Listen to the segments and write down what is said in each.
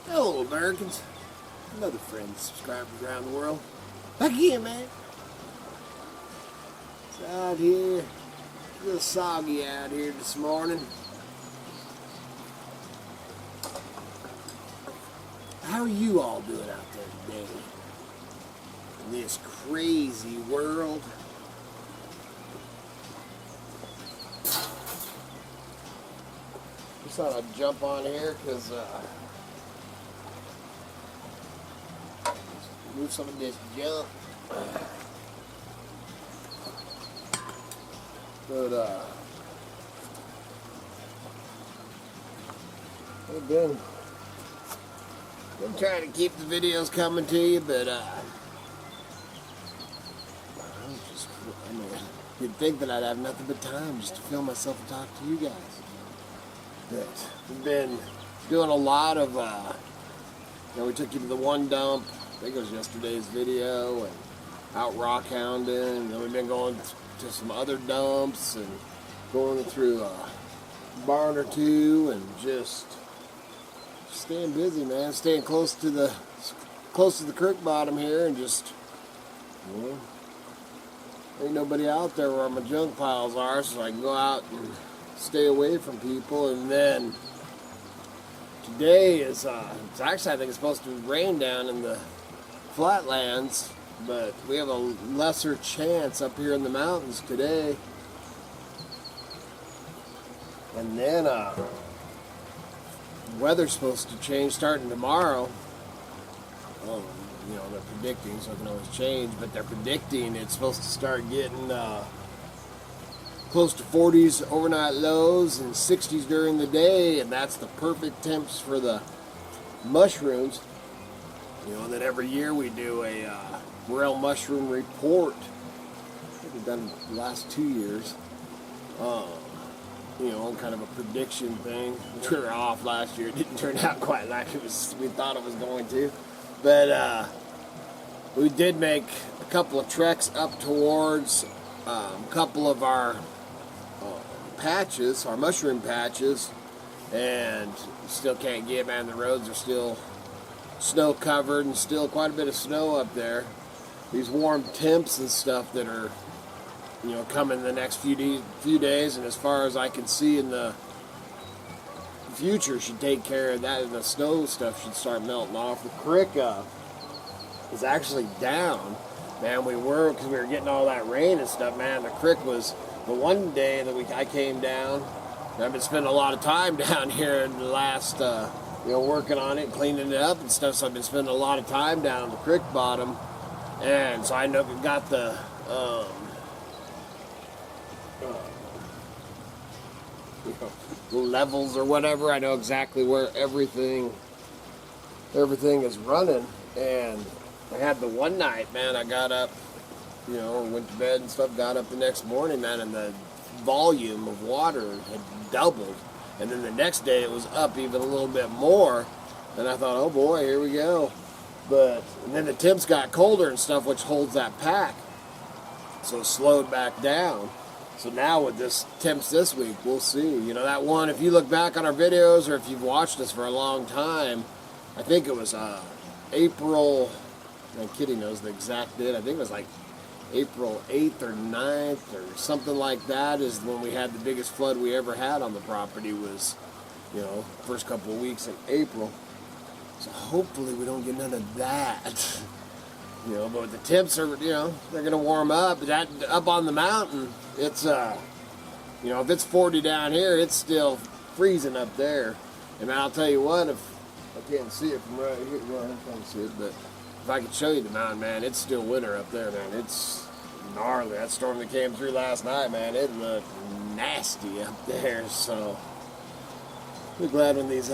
Hello, Americans. Another friend, subscribers around the world. Back again, man. It's out here. It's a little soggy out here this morning. How are you all doing out there today? In this crazy world. Just thought I'd jump on here because move some of this junk. But I've been trying to keep the videos coming to you, but you'd think that I'd have nothing but time just to film myself and talk to you guys. But we've been doing a lot of, we took you to the one dump. I think it was yesterday's video, and out rock hounding, and then we've been going to some other dumps and going through a barn or two and just staying busy, man. Staying close to the Crick Bottom here, and just, ain't nobody out there where my junk piles are, so I can go out and stay away from people. And then today is it's actually, I think it's supposed to rain down in the flatlands, but we have a lesser chance up here in the mountains today. And then weather's supposed to change starting tomorrow. They're predicting, so it can always change, but they're predicting it's supposed to start getting close to 40s overnight lows and 60s during the day, and that's the perfect temps for the mushrooms. And then every year we do a Resell mushroom report. I think we've done it the last 2 years. Kind of a prediction thing. We were off last year. It didn't turn out quite like we thought it was going to. But we did make a couple of treks up towards a couple of our patches, our mushroom patches, and still can't get, man. The roads are still snow covered and still quite a bit of snow up there. These warm temps and stuff that are coming the next few days, and as far as I can see in the future, should take care of that. The snow stuff should start melting off. The creek is actually down, man. Because we were getting all that rain and stuff, man. The creek was, the one day that I came down, and I've been spending a lot of time down here in the last working on it, cleaning it up and stuff, so I've been spending a lot of time down at the Crick Bottom, and so I got the levels or whatever. I know exactly where everything is running. And I had the one night, man, I got up, went to bed and stuff, got up the next morning, man, and the volume of water had doubled. And then the next day it was up even a little bit more, and I thought, oh boy, here we go. And then the temps got colder and stuff, which holds that pack, so it slowed back down. So now with this temps this week, we'll see. That one, if you look back on our videos, or if you've watched us for a long time, I think it was April, my kitty knows the exact date, I think it was like April 8th or 9th or something like that is when we had the biggest flood we ever had on the property. Was, first couple of weeks in April. So hopefully we don't get none of that. But the temps are, they're going to warm up. That up on the mountain, it's, if it's 40 down here, it's still freezing up there. And I'll tell you what, if I can't see it from right here, well, I can't see it, but if I could show you the mountain, man, it's still winter up there, man. It's gnarly. That storm that came through last night, man, it looked nasty up there. So we're glad when these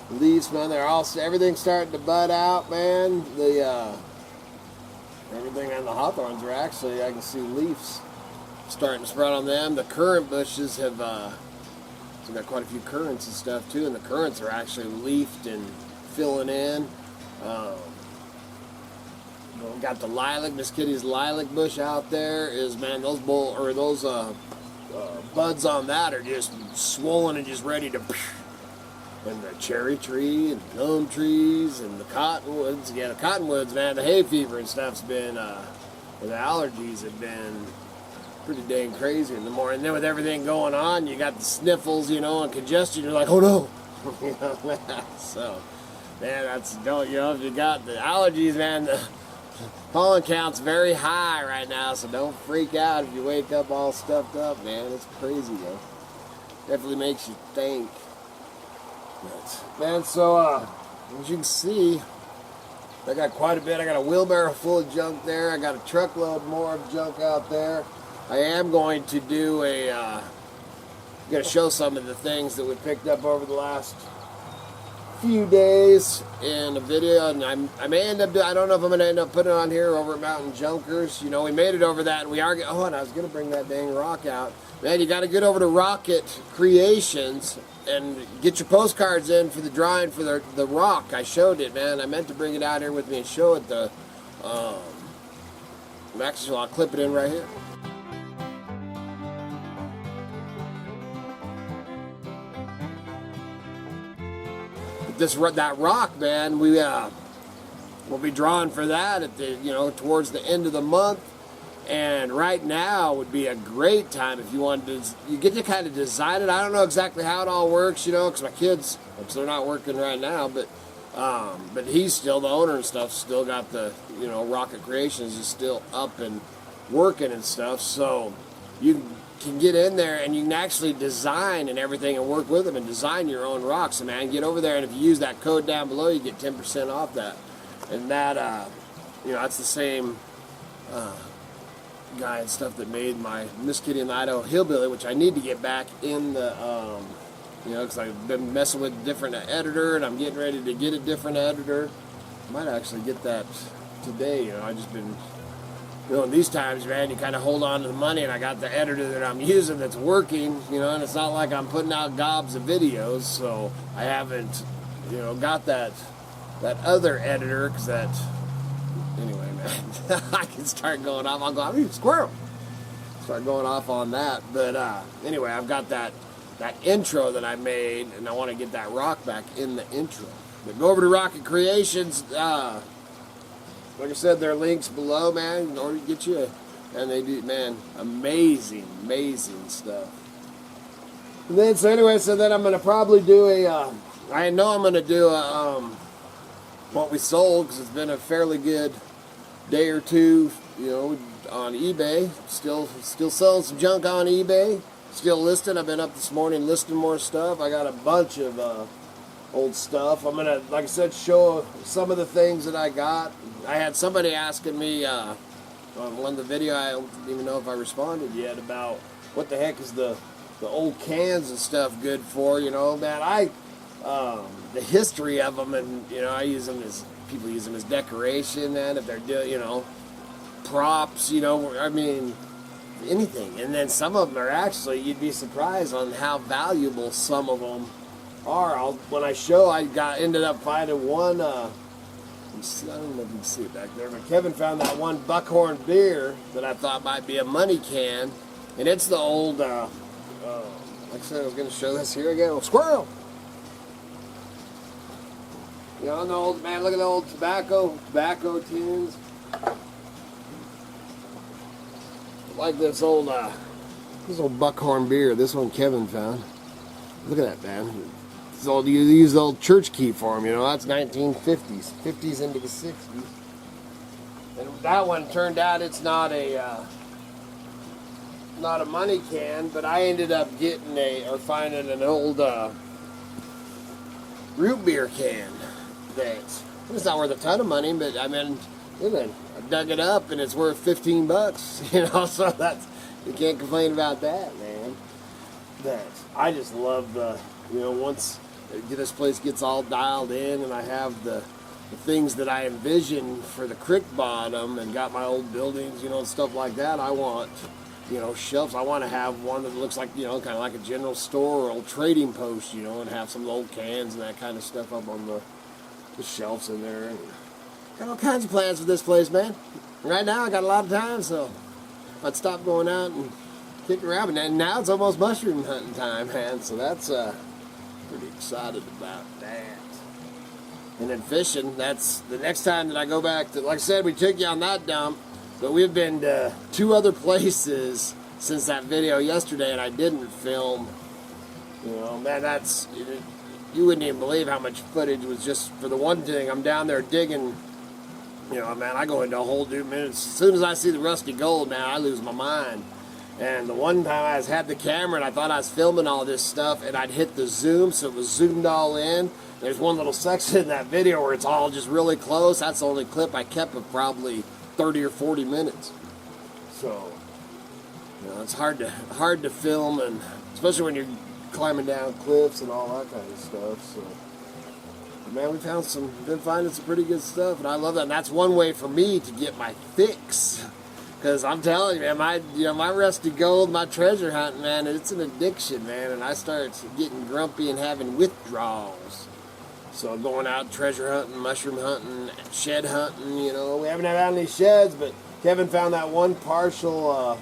leaves, man, everything's starting to bud out, man. Everything on the hawthorns are actually, I can see leaves starting to sprout on them. The currant bushes have, so got quite a few currants and stuff too, and the currants are actually leafed and filling in. Got the lilac, Miss Kitty's lilac bush out there. Is, man, those buds on that are just swollen and just ready to. And the cherry tree and plum trees and the cottonwoods. Yeah, the cottonwoods, man, the hay fever and stuff's been, the allergies have been pretty dang crazy in the morning. And then with everything going on, you got the sniffles, you know, and congestion. You're like, oh no. You know, man. So, man, if you got the allergies, man, the pollen count's very high right now. So don't freak out if you wake up all stuffed up, man. It's crazy, though. Definitely makes you think. Man, so as you can see, I got quite a bit. I got a wheelbarrow full of junk there. I got a truckload more of junk out there. I am going to do going to show some of the things that we picked up over the last few days in a video, and I may end up I don't know if I'm going to end up putting it on here over at Mountain Junkers. You know, we made it over that, and we are. Oh, and I was going to bring that dang rock out. Man, you got to get over to Rocket Creations and get your postcards in for the drawing for the rock. I showed it, man. I meant to bring it out here with me and show it. Actually, I'll clip it in right here. That rock, man, we'll be drawing for that at the towards the end of the month. And right now would be a great time if you wanted to. You get to kind of design it. I don't know exactly how it all works, because my kids, they're not working right now, but he's still the owner and stuff. Still got the Rocket Creations is still up and working and stuff. So you can get in there and you can actually design and everything and work with them and design your own rocks. So, man, get over there, and if you use that code down below, you get 10% off that. And that that's the same guy and stuff that made my Miss Kitty and the Idaho Hillbilly, which I need to get back in the because I've been messing with a different editor, and I'm getting ready to get a different editor. I might actually get that today. I just been in these times, man, you kind of hold on to the money, and I got the editor that I'm using that's working, and it's not like I'm putting out gobs of videos, so I haven't got that other editor, because that. Anyway, man, I can start going off. I'm a squirrel. Start going off on that. But anyway, I've got that intro that I made, and I want to get that rock back in the intro. But go over to Rocket Creations. Like I said, there are links below, man, in order to get you. And they do, man, amazing stuff. And then, so then I'm going to probably do I know I'm going to do what we sold, because it's been a fairly good day or two, on eBay. Still selling some junk on eBay. Still listing. I've been up this morning listing more stuff. I got a bunch of old stuff. I'm gonna, like I said, show some of the things that I got. I had somebody asking me on one of the video, I don't even know if I responded yet, about what the heck is the old cans and stuff good for. Man, the history of them, and I use them as people use them as decoration, and if they're doing props, I mean anything. And then some of them are actually, you'd be surprised on how valuable some of them are. When I show, ended up finding one. I don't know if you can see it back there, but Kevin found that one Buckhorn beer that I thought might be a money can, and it's the old. Like I said, I was going to show this here again. Oh, squirrel. The old, man, look at the old tobacco tins. Like this old Buckhorn beer. This one Kevin found. Look at that, man. This old, you use the old church key for them, that's 1950s. 50s into the 60s. And that one turned out it's not a money can, but I ended up getting finding an old root beer can. It's not worth a ton of money, but I mean, I dug it up and it's worth $15, so you can't complain about that, man. I just love once this place gets all dialed in and I have the things that I envision for the Crick Bottom and got my old buildings, and stuff like that. I want, shelves. I want to have one that looks like, kind of like a general store or old trading post, and have some old cans and that kind of stuff up on the shelves in there. And got all kinds of plans for this place, man. Right now I got a lot of time, so I'd stop going out and kicking around, and now it's almost mushroom hunting time, man. So that's pretty excited about that. And then fishing, that's the next time that I go back to, like I said, we took you on that dump, but we've been to 2 other places since that video yesterday, and I didn't film. You know, man, that's, you wouldn't even believe how much footage was just for the one thing. I'm down there digging, you know, man, I go into a whole new minutes. As soon as I see the rusty gold, man, I lose my mind. And the one time I had the camera and I thought I was filming all this stuff, and I'd hit the zoom, so it was zoomed all in. There's one little section in that video where it's all just really close. That's the only clip I kept of probably 30 or 40 minutes. So, you know, it's hard to film, and especially when you're climbing down cliffs and all that kind of stuff. So, but man, been finding some pretty good stuff, and I love that. And that's one way for me to get my fix. Because I'm telling you, man, my rusty gold, my treasure hunting, man, it's an addiction, man. And I start getting grumpy and having withdrawals. So going out treasure hunting, mushroom hunting, shed hunting, you know. We haven't had any sheds, but Kevin found that one partial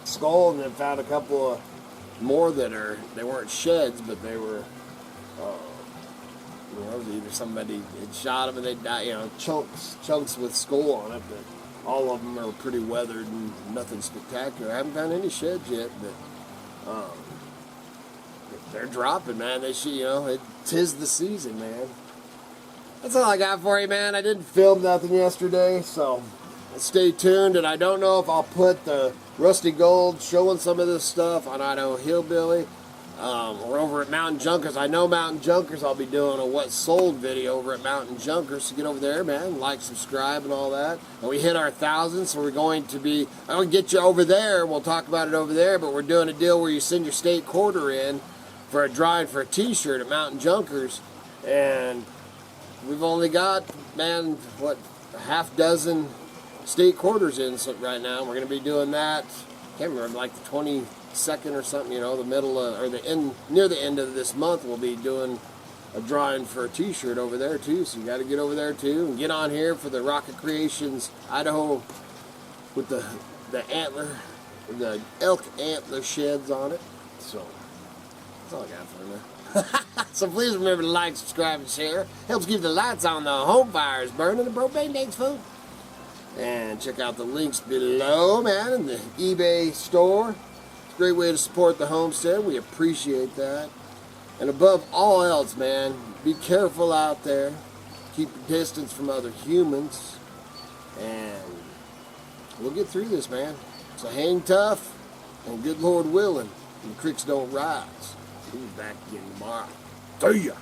skull, and then found a couple of more that they weren't sheds, but they were, you know, either somebody had shot them and they died, you know, chunks with skull on it, but all of them are pretty weathered and nothing spectacular. I haven't found any sheds yet, but they're dropping, man. You know, tis the season, man. That's all I got for you, man. I didn't film nothing yesterday, so stay tuned. And I don't know if I'll put the rusty gold showing some of this stuff on Idaho Hillbilly or over at Mountain Junkers. I know Mountain Junkers, I'll be doing a what sold video over at Mountain Junkers. So get over there, man. Like, subscribe, and all that. And we hit our 1,000, so we're going to be, I'm going to get you over there. We'll talk about it over there, but we're doing a deal where you send your state quarter in for a drawing for a t-shirt at Mountain Junkers. And we've only got, man, what, a half dozen state quarters in right now. We're going to be doing that, can't remember, like the 22nd or something, you know, the middle of, or the end, near the end of this month, we'll be doing a drawing for a t-shirt over there too. So you got to get over there too and get on here for the Rocket Creations Idaho with the antler, the elk antler sheds on it. So that's all I got for you. So please remember to like, subscribe, and share. Helps keep the lights on, the home fires burning, the propane tanks full. And check out the links below, man, in the eBay store. It's a great way to support the homestead. We appreciate that. And above all else, man, be careful out there. Keep your distance from other humans. And we'll get through this, man. So hang tough, and good Lord willing, the creeks don't rise. We'll be back again tomorrow. See ya.